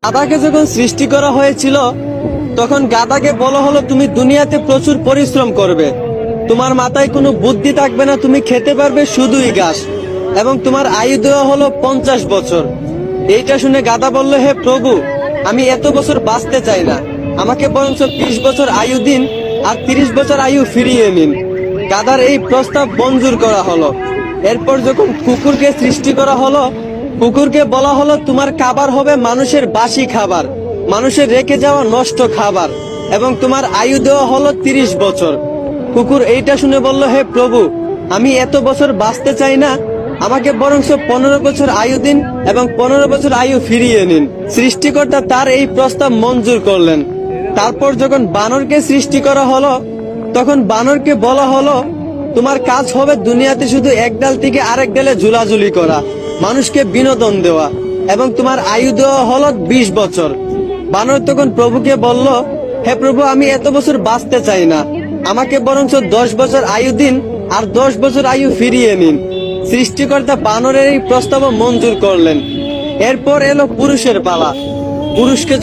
গাধাকে যখন সৃষ্টি করা হয়েছিল তখন গাধাকে বলা হলো তুমি দুনিয়াতে প্রচুর পরিশ্রম করবে, তোমার মাথায় কোনো বুদ্ধি থাকবে না, তুমি খেতে পারবে শুধুই ঘাস, এবং তোমার আয়ু দেওয়া হলো 50 বছর। এইটা শুনে গাধা বলল, হে প্রভু, আমি এত বছর বাঁচতে চাই না, আমাকে বরঞ্চ 20 বছর আয়ু দিন আর 30 বছর আয়ু ফিরিয়ে নিন। গাধার এই প্রস্তাব মঞ্জুর করা হলো। এরপর যখন কুকুরকে সৃষ্টি করা হলো, কুকুরকে বলা হলো তোমার খাবার হবে মানুষের বাসি খাবার, মানুষের রেখে যাওয়া নষ্ট খাবার, এবং তোমার আয়ু দেওয়া হলো 30 বছর। কুকুর এইটা শুনে বলল, হে প্রভু, আমি এত বছর বাঁচতে চাই না, আমাকে বরঞ্চ 15 বছর আয়ু দিন এবং 15 বছর আয়ু ফিরিয়ে নিন। সৃষ্টিকর্তা তার এই প্রস্তাব মঞ্জুর করলেন। তারপর যখন বানরকে সৃষ্টি করা হলো, তখন বানরকে বলা হলো তোমার কাজ হবে দুনিয়াতে শুধু এক ডাল থেকে আরেক ডালে ঝুলাঝুলি করা, মানুষকে বিনোদন দেওয়া, এবং তোমার আয়ু দেওয়া হলো 20 বছর। বানর তখন প্রভুকে বলল, হে প্রভু, আমি এত বছর বাঁচতে চাই না, আমাকে বরঞ্চ 10 বছর আয়ু দিন আর 10 বছর আয়ু ফিরিয়ে নিন। সৃষ্টিকর্তা বানরের এই প্রস্তাব মঞ্জুর করলেন। এরপর এলো পুরুষের পালা। পুরুষকে